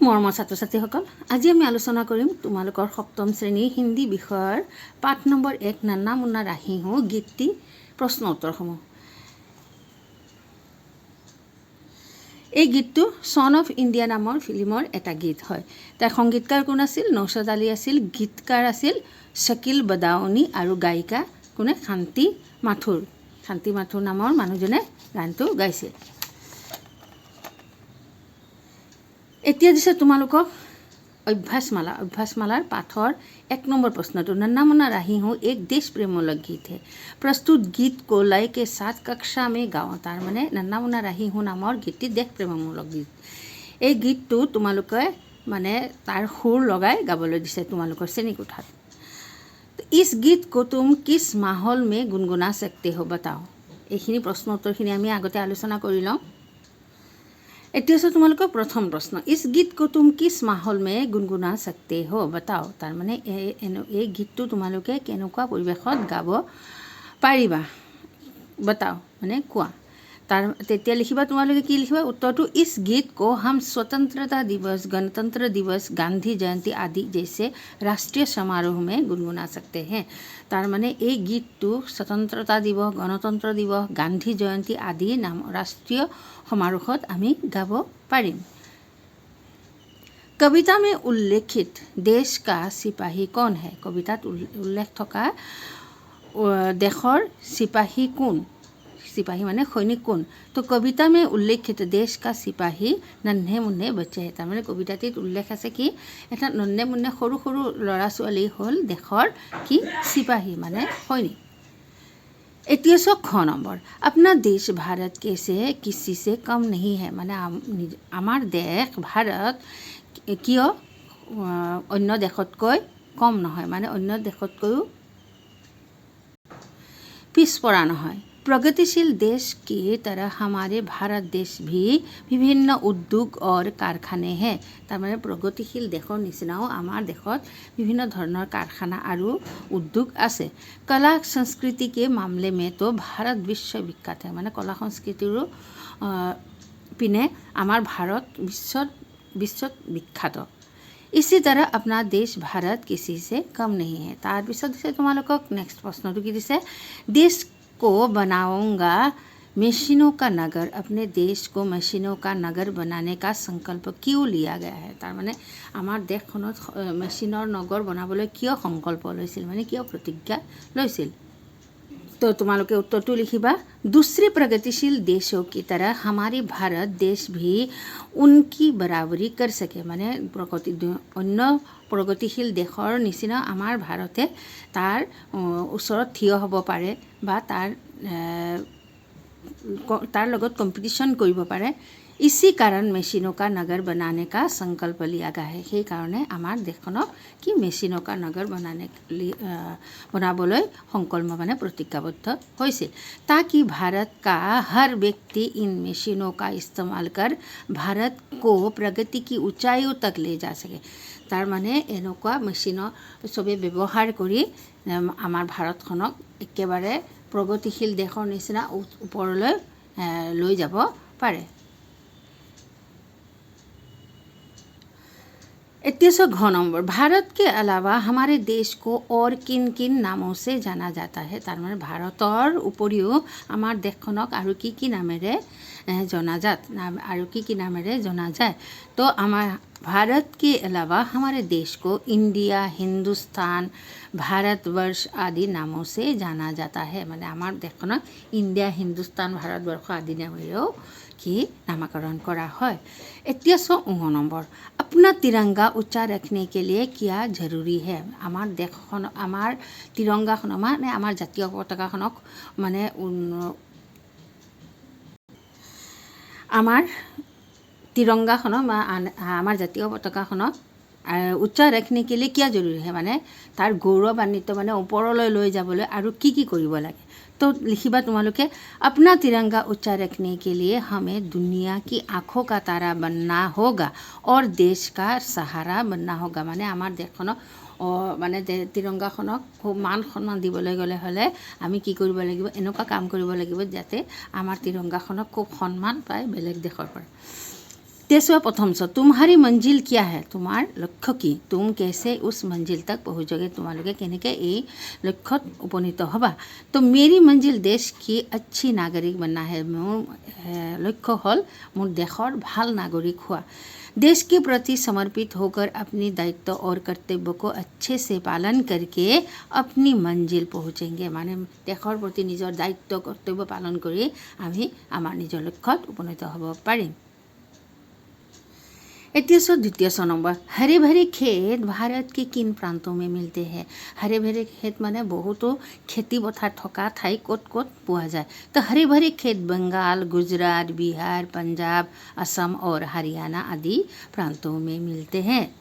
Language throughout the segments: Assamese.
মৰমৰ ছাত্ৰ ছাত্ৰীসকল, আজি আমি আলোচনা কৰিম তোমালোকৰ সপ্তম শ্ৰেণীৰ হিন্দী বিষয়ৰ পাঠ নম্বৰ 1 নান্না মুন্না ৰাহি হওঁ গীতটি প্ৰশ্ন উত্তৰসমূহ। এই গীতটো ছন অফ ইণ্ডিয়া নামৰ ফিল্মৰ এটা গীত হয়। তাৰ সংগীতকাৰ কোন আছিল? নৌশাদ আলী আছিল। গীতকাৰ আছিল শ্বাকিল বাদাউনি আৰু গায়িকা কোনে? শান্তি মাথুৰ। শান্তি মাথুৰ নামৰ মানুহজনে গানটো গাইছিল। এতিয়া দিছে তোমালোকক अभ्यासमालार पाठर 1 नंबर प्रश्न तो नन्ना मुन्ना राही हूँ एक देश प्रेमूलक गीत है। प्रस्तुत गीत को लय के साथ कक्षा में गाओ। तार माने नन्ना मुन्ना राही हूँ नाমৰ गीतটি देश प्रेममूलक गीत। এই গীতটো তোমালোকে মানে তাৰ সুৰ লগাই গাবলৈ দিছে তোমালোকৰ শ্ৰেণীকোঠাত। इस गीत को तुम किस माहौल में गुनगुना सकते हो बताओ। এইখিনি প্ৰশ্ন উত্তৰখিনি আমি আগতে আলোচনা কৰি লওঁ। এতিয়া আছে তোমালোকৰ প্ৰথম প্ৰশ্ন, इस गीत को तुम किस माहौल में गुनगुना सकते हो बताओ। तार माने এই গীতটো তোমালোকে কেনেকুৱা পৰিৱেশত গাব পাৰিবা बताओ মানে কোৱা। तार তেতিয়া লিখিবা তোমালোকে কি লিখিবা उत्तरটো इस गीत को हम स्वतंत्रता दिवस, गणतंत्र दिवस, गांधी जयंती आदि जैसे राष्ट्रीय समारोह में गुनगुना सकते हैं। तार माने এই গীতটো स्वतंत्रता दिवस, गणतंत्र दिवस, गांधी जयंती आदि नाम राष्ट्रीय समारोहत आमी गाब पारिम। कविता में उल्लेखित देश का सिपाही कौन है? कवितात उल्लेख थका देशर सिपाही कोन? सिपाही माने सैनिक कोन? तो कविता में उल्लेखित देश का सिपाही नन्हे मुन्ने बच्चे है। तार माने कविताटित उल्लेख আছে কি এটা नन्हे मुन्ने সৰু সৰু ল'ৰা ছোৱালী হ'ল দেশৰ কি सिपाही माने सैनिक। 81 नंबर, अपना देश भारत कैसे किसी से कम नहीं है। माने आमार देश भारत किय अन्य देशतকৈ कम নহয়, माने अन्य देशतकৈও पिछपरा নহয়। प्रगतिशील देश की तरह हमारे भारत देश भी विभिन्न उद्योग और कारखाने हैं। तार माने प्रगतिशील देशर निचिनाও आमार देशत विभिन्न धৰণৰ कारखाना আৰু उद्योग আছে। कला संस्कृति के मामले में तो भारत विश्वविख्यात है। माने कला संस्कृतिरो पिने आमार भारत विश्वत विख्यात। इसी तरह अपना देश भारत किसी से कम नहीं है। तार पिছত दिसे তোমালোকক नेक्स्ट प्रश्नটো কি দিছে देश को बनाऊंगा मशीनों का नगर। अपने देश को मशीनों का नगर बनाने का संकल्प क्यों लिया गया है? तार माने आमार देशखনত मशीनर नगर बनाবলৈ কিয় সংকল্প লৈছিল, মানে কিয় प्रतिज्ञा লৈছিল। तो तुम्हारे उत्तर तो लिखिबा दूसरे प्रगतिशील देशों की तरह हमारी भारत देश भी उनकी बराबरी कर सके। माने अन्य प्रगतिशील देशर निचिना आमार भारते तार ओसरत थिय हब पारे बा तार लगत कम्पिटिशन करिब पारे। इसी कारण मेशिनों का नगर बनाने का संकल्प लिया गया है। সেই কাৰণে আমাৰ দেশখনক কি মেচিনৰ का नगर बनाবলৈ সংকল্প মানে प्रतिज्ञाबद्ध হৈছিল, ताकि भारत का हर व्यक्ति इन मशीनों का इस्तेमाल कर भारत को प्रगति की ऊंचाइयों तक ले जा सके। तार माने এনেকুৱা মেচিনৰ সবে ব্যৱহাৰ কৰি আমাৰ ভাৰতখনক একেবাৰে প্ৰগতিশীল দেশৰ নিচিনা ওপৰলৈ লৈ যাব পাৰে। 81 नंबर, भारत के अलावा हमारे देश को और किन किन नामों से जाना जाता है। तार माने भारतर उपरिও आमार देशखनक आरु की नामेरे जनाजात आरु की नामेरे जना जाए। तो आमार भारत के अलावा हमारे देश को इंडिया, हिंदुस्तान, भारतवर्ष आदि नामों से जाना जाता है। माने आमार देशखनक इंडिया, हिंदुस्तान, भारतवर्ष आदि नामेरेও की नामकरण करा है। 81 नंबर, अपना तिरंगा ऊंचा रखने के लिए क्या जरूरी है? आमार देशखन आमार तिरंगाखन माने आमार जातीय पताकाखनक माने आमार तिरंगाखन आमार जातीय पताकाखनक उच्चा रखने के लिए क्या जरूरी है? माने तार गौरवान्वित माने ओपरলৈ লৈ যাবলৈ আৰু কি কৰিব লাগে। तो लिखिबा तुम्हारे अपना तिरंगा ऊंचा रखने के लिए हमें दुनिया की आँखों का तारा बनना होगा और देश का सहारा बनना होगा। माने आमार देशखनक माने तिरंगाखनक खूब मान सम्मान दिবলৈ গ'লে হ'লে আমি কি কৰিব লাগিব, এনেকুৱা কাম কৰিব লাগিব যাতে আমাৰ तिरंगाखनक खूब सम्मान पाয় बेलेग देशৰ পৰা। तेसवा प्रथम सो तुम्हारी मंजिल क्या है, तुम्हार लक्ष्य की, तुम कैसे उस मंजिल तक पहुँचोगे, तुम्हारे केनेके ये लक्ष्य उपनीत हबा। तो मेरी मंजिल देश की अच्छी नागरिक बनना है, मोर लक्ष्य हल मोर देशर भाल नागरिक हुआ। देश के प्रति समर्पित होकर अपनी दायित्व और कर्तव्य को अच्छे से पालन करके अपनी मंजिल पहुँचेंगे। माने देशर प्रति निजर दायित्व कर्तव्य पालन करी आमी आमार निजर लक्ष्यत उपनीत हब पारिम। द्वितीय नंबर, हरे भरे खेत भारत के किन प्रांतों में मिलते हैं। हरे भरे खेत माने बहुतो खेती पथार थका ठाई कत कत पोৱা যায়। तो हरे भरे खेत बंगाल, गुजरात, बिहार, पंजाब, असम और हरियाणा आदि प्रांतों में मिलते हैं।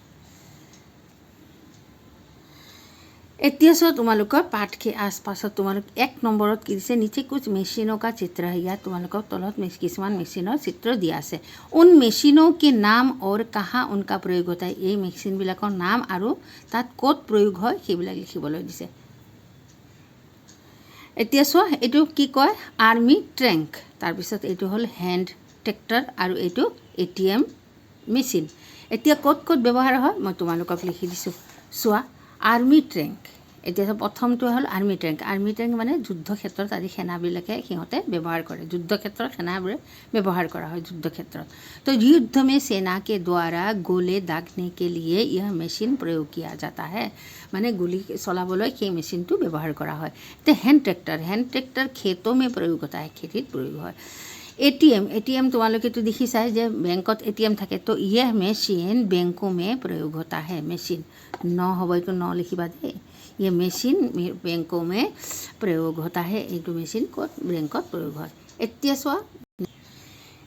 तुम्हारे पाठ के आसपास तुम्हारे 1 नम्बरत कि दिसे, नीचे कुछ मेशिनों का चित्र है। या तुम्हारे तलत किसुमान मेशिनर चित्र दिया है। उन मेशिनों के नाम और कहाँ उनका प्रयोग होता है, ये मेशिन बिलाकर नाम और तात कत प्रयोग है সেইবিলাক लिखिবলৈ दिছে। এতিয়া চোৱা এইটো কি কয়, आर्मी ट्रेंक, তাৰপিছত এইটো হ'ল हैंड ट्रेक्टर और এইটো ATM मेशिन। এতিয়া কত কত ব্যৱহাৰ হয় মই তোমালোকক লিখি দিছোঁ। চোৱা आर्मी ट्रेंक, এতিয়া প্ৰথমটো হ'ল आर्मी ट्रेंक। आर्मी ट्रेंक মানে যুদ্ধ ক্ষেত্ৰত আদি সেনাবিলাকে সিহঁতে ব্যৱহাৰ কৰে, যুদ্ধ ক্ষেত্ৰত সেনাবোৰে ব্যৱহাৰ কৰা হয় যুদ্ধ ক্ষেত্ৰত। तो युद्ध में सेना के द्वारा गोले दागने के लिए यह मशीन प्रयोग किया जाता है। মানে গুলি চলাবলৈ সেই মেচিনটো ব্যৱহাৰ কৰা হয়। तो हैंड ट्रेक्टर खेतों में प्रयोग होता है, खेतीत प्रयोग হয়। एटीएम तुम्हारे तो देखिछाই যে बेंकत एटीएम থাকে। तो यह मशीन बैंकों में प्रयोग होता है। मशीन न हबो तो न लिखिबा दे, ये मशीन बैंकों में प्रयोग होता है। এইটো मेशीन कत बैंकत प्रयोग হয়।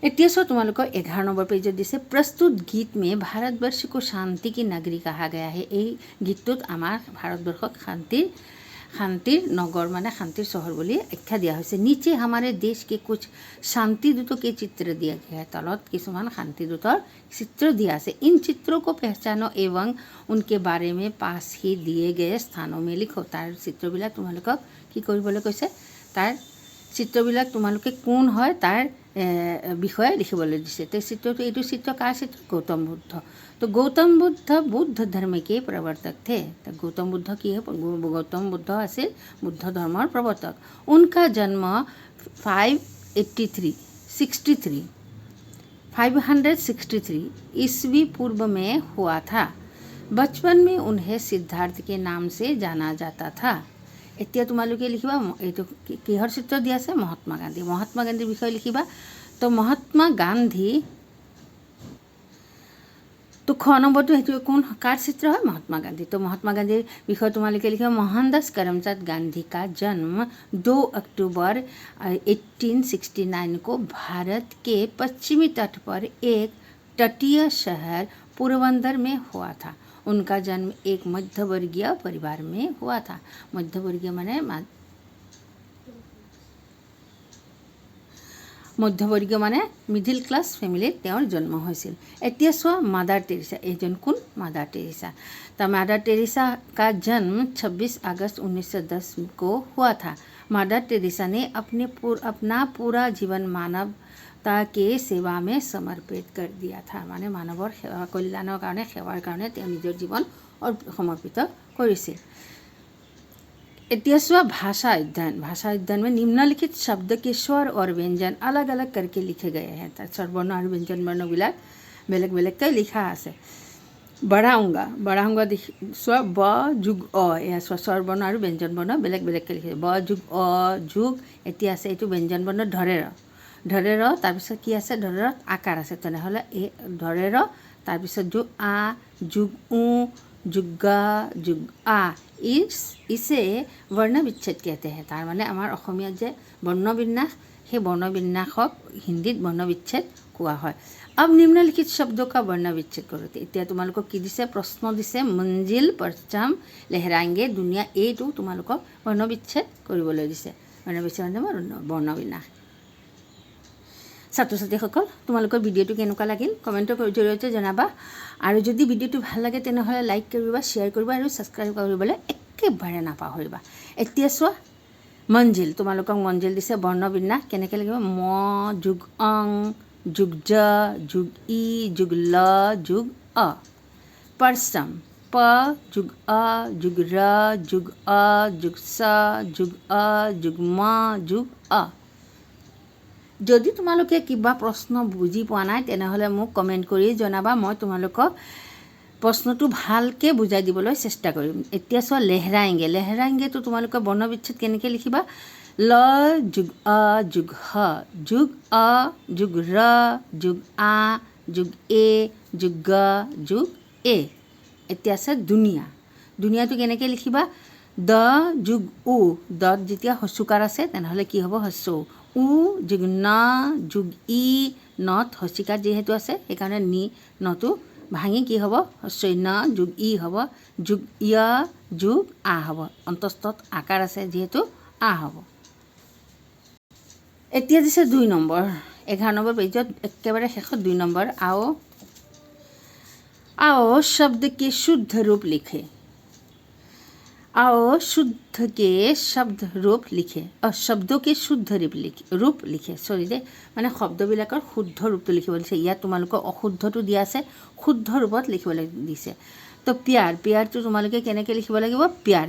এতিয়া চোৱা তোমালোকৰ 11 नम्बर पेजत दिसे, प्रस्तुत गीत में भारतवर्ष को शांति की नगरी कहा गया है। এই गीतটোত আমাৰ भारतवर्षक शांतिर नगर माने शांतिर शहर बोली आख्या दिया है। नीचे हमारे देश के कुछ शांतिदूतों के चित्र दिया गया है। तलत किसुमान शांतिदूतर चित्र दिया है। इन चित्रों को पहचानो एवं उनके बारे में पास ही दिए गए स्थानों में लिखो। तार चित्रबिलाक तुम्हालोকক কি কৰিবলৈ কৈছে, तार चित्रबिलाक तुम्हालोके कोन হয় तार বিষয়ে লিখিবলৈ দিছে। तो চিত্ৰটো এইটো চিত্ৰ কাৰ চিত্ৰ, गौतम बुद्ध। तो गौतम बुद्ध बुद्ध धर्म के प्रवर्तक थे। तो गौतम बुद्ध की है, गौतम बुद्ध आसिल बुद्ध धर्मर प्रवर्तक। उनका जन्म 563 ईस्वी पूर्व में हुआ था। बचपन में उन्हें सिद्धार्थ के नाम से जाना जाता था। এতিয়া তোমালোকে লিখিবা এইটো কিহৰ চিত্ৰ দিয়া আছে, মহাত্মা গান্ধীৰ বিষয়ে লিখিবা। তো মহাত্মা গান্ধী, तो ख नम्बरটো সেইটো কোন কাৰ চিত্ৰ হয়, महात्मा गांधी। तो महात्मा गांधीर বিষয়ে তোমালোকে লিখিবা, मोहनदास करमचंद गांधी का जन्म 2 अक्टूबर 1869 को भारत के पश्चिमी तट पर एक तटीय शहर पोरबंदर में हुआ था। उनका जन्म एक मध्यवर्गीय परिवार में हुआ था। मध्यवर्गीय माने मध्यवर्गीय माने मिडिल क्लास फैमिलीत তেওঁৰ जन्म হৈছিল। এতিয়া চোৱা মাদাৰ টেৰেছা, এইজন কোন, মাদাৰ टेरेसा। तो मादार टेरेसा का जन्म 26 अगस्त 1910 को हुआ था। मादार टेरेसा ने अपना पूरा जीवन मानवता के सेवा में समर्पित कर दिया था। माने मानवर सेवा कल्याणर कारण सेवार कारण তেওঁ নিজৰ জীৱন समर्पित কৰিছিল। भाषा अध्ययन में निम्नलिखित शब्द के स्वर और व्यंजन अलग अलग करके लिखे गए हैं। स्वरवर्ण और व्यंजन वर्णबिलाक बेलेग बेलेगকৈ लिखा আছে। बढाऊंगा स्व ब जुग अ, या स्वरवर्ण और व्यंजन वर्ण बेलेग बेलेगকৈ लिखे। ब जुग अ जुग এতিয়া আছে এইটো ব্যঞ্জন বৰ্ণ ধৰে ৰ তাৰপিছত কি আছে, ধৰেৰত আকাৰ আছে। তেনেহ'লে এই ধৰে ৰ তাৰপিছত যুগ আ जुग उ जुग्गा जुग आ, इसे वर्ण विच्छेद कहते हैं। तार माने आमार অসমীয়াত যে বৰ্ণবিন্যাস, সেই বৰ্ণবিন্যাসক হিন্দীত বৰ্ণ বিচ্ছেদ কোৱা হয়। अब निम्नलिखित शब्दों का वर्ण विच्छेद करो। এতিয়া তোমালোকক কি দিছে, প্ৰশ্ন দিছে, মঞ্জিল परचम लहराएंगे दुनिया, এইটো তোমালোকক বৰ্ণ বিচ্ছেদ কৰিবলৈ দিছে। বৰ্ণ বিচ্ছেদ বৰ্ণবিন্যাস। ছাত্ৰ ছাত্ৰীসকল, তোমালোকৰ ভিডিঅ'টো কেনেকুৱা লাগিল কমেণ্টৰ জৰিয়তে জনাবা। আৰু যদি ভিডিঅ'টো ভাল লাগে তেনেহ'লে লাইক কৰিবা, শ্বেয়াৰ কৰিবা আৰু ছাবস্ক্ৰাইব কৰিবলৈ একেবাৰে নাপাহৰিবা। এতিয়া চোৱা মঞ্জিল, তোমালোকক মঞ্জিল দিছে বৰ্ণবিন্যাস কেনেকৈ লাগিব। म जुग अं যোগ জ যোগ ই যোগ ল যোগ অ। परसम प जुग अ जुग र जुग अ जुग स जुग अ जुग म जुग अ। যদি তোমালোকে কিবা প্ৰশ্ন বুজি পোৱা নাই তেনেহ'লে মোক কমেণ্ট কৰি জনাবা, মই তোমালোকক প্ৰশ্নটো ভালকৈ বুজাই দিবলৈ চেষ্টা কৰিম। এতিয়া চোৱা লেহৰাইংগে। লেহৰাইংগেটো তোমালোকে বৰ্ণবিচ্ছেদ কেনেকৈ লিখিবা? ল যোগ অ যোগ হ যোগ অ যোগ ৰ যোগ আ যোগ এ যোগ গ যোগ এ। এতিয়া আছে দুনিয়া। দুনিয়াটো কেনেকৈ লিখিবা? দ যোগ উ। দত যেতিয়া হস্যুকাৰ আছে তেনেহ'লে কি হ'ব? হস্য উ। উ যোগ ন যোগ ই। নত হস্যিকাৰ যিহেতু আছে সেইকাৰণে নি নটো ভাঙি কি হ'ব? হস্যই ন যোগ ই হ'ব যোগ য় যোগ আ হ'ব। অন্তস্থত আকাৰ আছে যিহেতু আ হ'ব। এতিয়া দিছে 2 নম্বৰ। 11 নম্বৰ পেজত একেবাৰে শেষত 2 নম্বৰ। आओ शब्द के शुद्ध रूप लिखे। आओ शुद्ध के शब्द रूप लिखे और शब्दों के शुद्ध रूप लिखे सरी दे মানে শব্দবিলাকৰ শুদ্ধ ৰূপটো লিখিব দিছে। ইয়াত তোমালোকৰ অশুদ্ধটো দিয়া আছে, শুদ্ধ ৰূপত লিখিবলৈ দিছে। তো প্যাৰ, প্যাৰটো তোমালোকে কেনেকৈ লিখিব লাগিব? প্যাৰ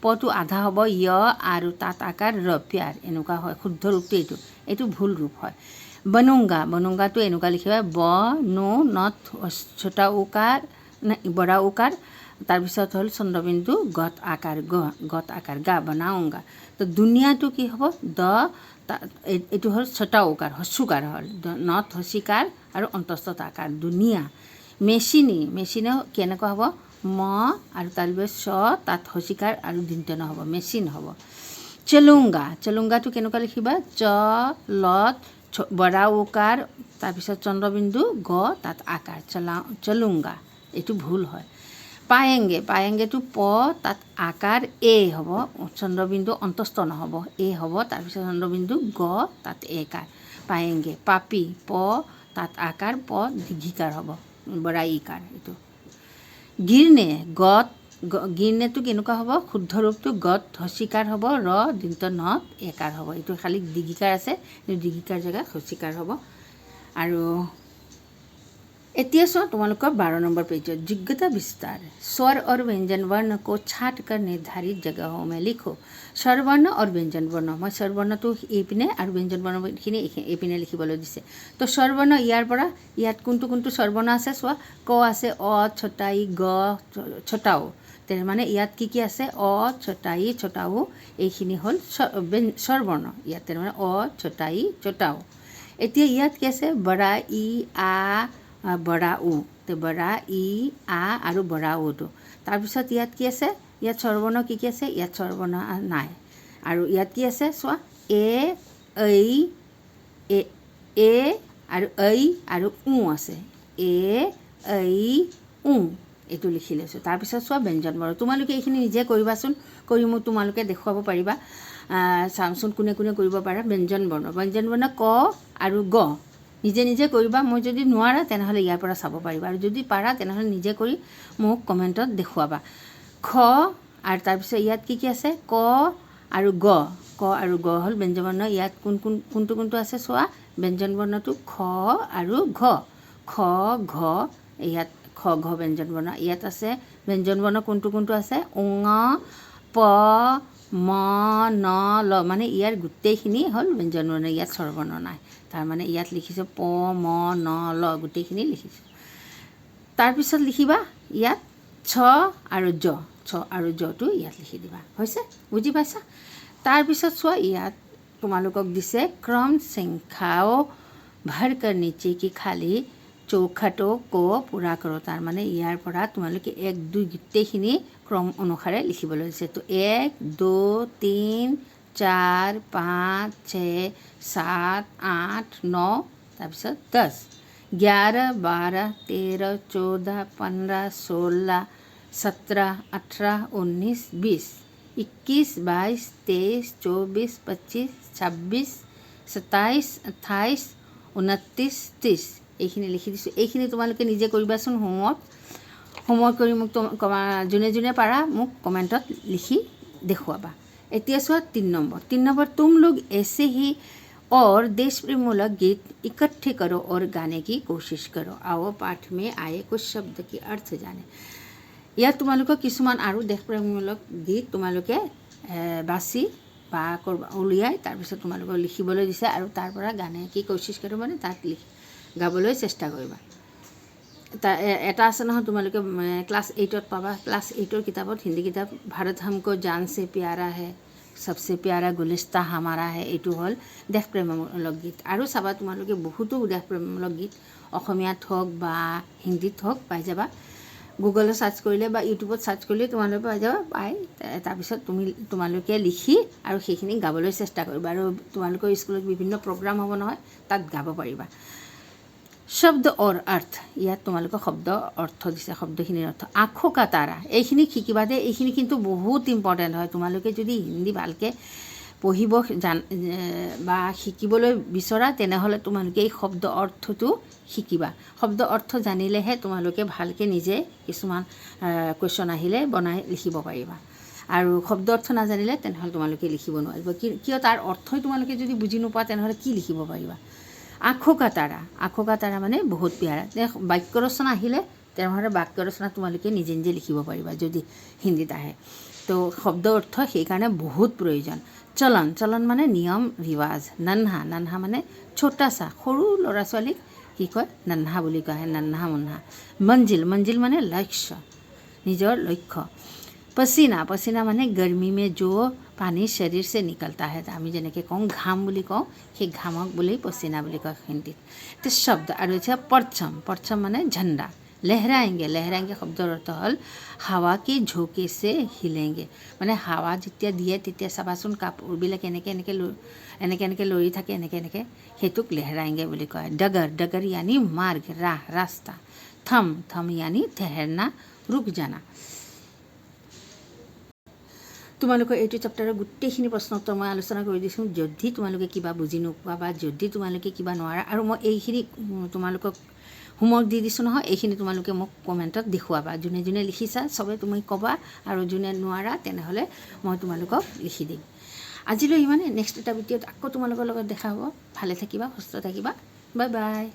পটো আধা হ'ব য় আৰু তাত আকাৰ ৰ, প্যাৰ এনেকুৱা হয়। শুদ্ধ ৰূপটো এইটো ভুল ৰূপ হয়। বনুংগা, বনুংগাটো এনেকুৱা লিখিবা ব নো নত ছোটা উকাৰ বৰা উকাৰ, তাৰপিছত হ'ল চন্দ্ৰবিন্দু গত আকাৰ গত আকাৰ গা বনাওংগা। তো দুনিয়াটো কি হ'ব? দ এইটো হ'ল ছোটা উকাৰ হস্যুকাৰ হ'ল, নত হস্যিকাৰ আৰু অন্তস্থত আকাৰ দুনিয়া। মেচিনি, মেচিনে কেনেকুৱা হ'ব? ম আৰু তাৰপিছত চ তাত হস্যিকাৰ আৰু দন্ত্য হ'ব, মেচিন হ'ব। চেলুংগা, চেলুংগাটো কেনেকুৱা লিখিবা? চ লত বৰা উকাৰ তাৰপিছত চন্দ্ৰবিন্দু গ তাত আকাৰ চলুংগা, এইটো ভুল হয়। পায়েংগে, পায়েংগেটো প তাত আকাৰ এ হ'ব, চন্দ্ৰবিন্দু অন্তস্থ নহ'ব, এ হ'ব, তাৰপিছত চন্দ্ৰবিন্দু গ তাত একাৰ পায়েংগে। পাপি প তাত আকাৰ প দীঘিকাৰ হ'ব, বৰা ইকাৰ এইটো। গিৰনে গত, গিৰনেটো কেনেকুৱা হ'ব? শুদ্ধ ৰূপটো গত হস্যিকাৰ হ'ব, ৰ দন্ত্য নত একাৰ হ'ব। এইটো খালি দীঘিকাৰ আছে, দীঘিকাৰ জেগাত হস্যিকাৰ হ'ব। আৰু এতিয়া চোৱা তোমালোকৰ 12 নম্বৰ पेजত যোগ্যতা বিস্তাৰ। स्वर और व्यंजन वर्ण को छाट कर निर्धारित जगहों में लिखो। स्वर वर्ण और व्यंजन वर्ण, মই স্বৰ বৰ্ণটো এইপিনে আৰু ব্যঞ্জন বৰ্ণখিনি এইপিনে লিখিবলৈ দিছে। তো স্বৰ বৰ্ণ ইয়াৰ পৰা ইয়াত কোনটো কোনটো স্বৰ বৰ্ণ আছে চোৱা। ক আছে, অ ছটাই গ ছটাও, মানে ইয়াত কি কি আছে? অ ছটাই ছটাও, এইখিনি হ'ল স্বৰ বৰ্ণ ইয়াত, মানে অ ছটাই ছটাও। এতিয়া ইয়াত কি আছে? বৰা ই আ বৰা উ, তো বৰা ই আ আৰু বৰা উটো। তাৰপিছত ইয়াত কি আছে? ইয়াত স্বৰবৰ্ণ কি কি আছে? ইয়াত স্বৰবৰ্ণ নাই। আৰু ইয়াত কি আছে চোৱা? এ এ আৰু ঐ আৰু উ আছে। এ ঐ উ এইটো লিখি লৈছোঁ। তাৰপিছত চোৱা ব্যঞ্জন বৰ্ণ, তোমালোকে এইখিনি নিজে কৰিবাচোন, কৰি মোক তোমালোকে দেখুৱাব পাৰিবা। চাওঁচোন কোনে কোনে কৰিব পাৰা। ব্যঞ্জন বৰ্ণ, ব্যঞ্জন বৰ্ণ ক আৰু গ নিজে নিজে কৰিবা। মই যদি নোৱাৰা তেনেহ'লে ইয়াৰ পৰা চাব পাৰিবা, আৰু যদি পাৰা তেনেহ'লে নিজে কৰি মোক কমেণ্টত দেখুৱাবা। খ আৰু তাৰপিছত ইয়াত কি কি আছে? ক আৰু গ, ক আৰু গ হ'ল ব্যঞ্জন বৰ্ণ। ইয়াত কোনটো কোনটো আছে চোৱা। ব্যঞ্জন বৰ্ণটো খ আৰু ঘ, খ ঘ, ইয়াত খ ঘ ব্যঞ্জন বৰ্ণ। ইয়াত আছে ব্যঞ্জন বৰ্ণ কোনটো কোনটো আছে? উঙ প ম ন ল, মানে ইয়াৰ গোটেইখিনি হ'ল ব্যঞ্জন বৰ্ণ, ইয়াত স্বৰবৰ্ণ নাই। তাৰমানে ইয়াত লিখিছোঁ প ম ন ল গোটেইখিনি লিখিছোঁ। তাৰপিছত লিখিবা ইয়াত ছ আৰু জ, ছ আৰু জটো ইয়াত লিখি দিবা। হৈছে? বুজি পাইছা? তাৰপিছত চোৱা ইয়াত তোমালোকক দিছে ক্ৰম সংখ্যাও ভৰ কৰ নীচে কি খালী চৌখটো ক পূৰা কৰোঁ। তাৰমানে ইয়াৰ পৰা তোমালোকে 1 2 গোটেইখিনি ক্ৰম অনুসাৰে লিখিবলৈ দিছে। তো 1 2 3 4 5 6 7 8 9 তাৰপিছত 10 11 12 13 14 15 16 17 18 19 20 21 22 23 24 25 26 27 28 29 30 এইখিনি লিখি দিছোঁ। এইখিনি তোমালোকে নিজে কৰিবাচোন হোমৱৰ্ক কৰি মোক যোনে যোনে পাৰা মোক কমেণ্টত লিখি দেখুৱাবা। এতিয়া চোৱা 3 নম্বৰ। 3 নম্বৰ তুম লোগ ऐसे ही और देशप्रेममूलक गीत इकट्ठे करो और गाने की कोशिश करो। आओ पाठ में आए कुछ शब्द की अर्थ जाने। ইয়াত তোমালোকক কিছুমান আৰু দেশপ্ৰেমমূলক গীত তোমালোকে বাছি বা উলিয়াই তাৰপিছত তোমালোকক লিখিবলৈ দিছে আৰু তাৰ পৰা গানে কি কোচিছ কৰোঁ মানে তাত গাবলৈ চেষ্টা কৰিবা। এটা আছে নহয় তোমালোকে ক্লাছ 8ত পাবা। ক্লাছ 8ৰ কিতাপত হিন্দী কিতাপ ভাৰত হামকো জান সে প্যাৰা হে, সবচে প্যাৰা গুলিস্তা হামাৰা হে, এইটো হ'ল দেশপ্ৰেমমূলক গীত। আৰু চাবা তোমালোকে বহুতো দেশপ্ৰেমমূলক গীত অসমীয়াত হওক বা হিন্দীত হওক পাই যাবা। গুগলত চাৰ্চ কৰিলে বা ইউটিউবত চাৰ্চ কৰিলে তোমালোকে পাই যাবা। পাই তাৰপিছত তোমালোকে লিখি আৰু সেইখিনি গাবলৈ চেষ্টা কৰিবা। আৰু তোমালোকৰ স্কুলত বিভিন্ন প্ৰগ্ৰাম হ'ব নহয়, তাত গাব পাৰিবা। শব্দ और अर्थ, ইয়াত তোমালোকৰ শব্দ অৰ্থ দিছে। শব্দখিনিৰ অৰ্থ আঁখো কা তাৰা, এইখিনি শিকিবা দে। এইখিনি কিন্তু বহুত ইম্পৰ্টেণ্ট হয়। তোমালোকে যদি হিন্দী ভালকৈ পঢ়িব বা শিকিবলৈ বিচৰা তেনেহ'লে তোমালোকে এই শব্দ অৰ্থটো শিকিবা। শব্দ অৰ্থ জানিলেহে তোমালোকে ভালকৈ নিজে কিছুমান কুৱেশ্যন আহিলে বনাই লিখিব পাৰিবা। আৰু শব্দ অৰ্থ নাজানিলে তেনেহ'লে তোমালোকে লিখিব নোৱাৰিব। কিয় তাৰ অৰ্থই তোমালোকে যদি বুজি নোপোৱা তেনেহ'লে কি লিখিব পাৰিবা। আঁখো কা তাৰা মানে বহুত প্যাৰা। বাক্য ৰচনা আহিলে তেনেহ'লে বাক্য ৰচনা তোমালোকে নিজে নিজে লিখিব পাৰিবা যদি হিন্দীত আহে। তো শব্দ অৰ্থ সেইকাৰণে বহুত প্ৰয়োজন। চলন মানে নিয়ম ৰিৱাজ। নন্হা মানে ছোটাছা, সৰু ল'ৰা ছোৱালীক কি কয় নন্হা বুলি কয়, নন্হা মুন্হা। মঞ্জিল মানে লক্ষ্য, নিজৰ লক্ষ্য। পচিনা মানে গৰমি মে যো পানী শৰীৰ সে নিকলতা হে, আমি যেনেকৈ কওঁ ঘাম বুলি কওঁ, সেই ঘামক বুলি পচিনা বুলি কয় হিন্দীত। তো শব্দ আৰু এতিয়া পৰচম মানে ঝণ্ডা। লেহৰাएंगे শব্দৰ অৰ্থ হ'ল হাৱা কি ঝোঁকে সে হিলেংগে, মানে হাৱা যেতিয়া দিয়ে তেতিয়া চাবাচোন কাপোৰবিলাক এনেকৈ লৰি থাকে, এনেকৈ সেইটোক লেহৰাएंगे বুলি কয়। ডগৰ यानी मार्ग, ৰাস্তা। থম यानी ठहरना, रुक जाना। তোমালোকৰ এইটো চেপ্টাৰৰ গোটেইখিনি প্ৰশ্ন উত্তৰ মই আলোচনা কৰি দিছোঁ। যদি তোমালোকে কিবা বুজি নোপোৱা বা যদি তোমালোকে কিবা নোৱাৰা, আৰু মই এইখিনি তোমালোকক হোমৱৰ্ক দি দিছোঁ নহয়, এইখিনি তোমালোকে মোক কমেণ্টত দেখুৱাবা। যোনে লিখিছা চবে তুমি ক'বা, আৰু যোনে নোৱাৰা তেনেহ'লে মই তোমালোকক লিখি দিম। আজিলৈ ইমানে। নেক্সট এটা ভিডিঅ'ত আকৌ তোমালোকৰ লগত দেখা হ'ব। ভালে থাকিবা, সুস্থ থাকিবা। Bye bye.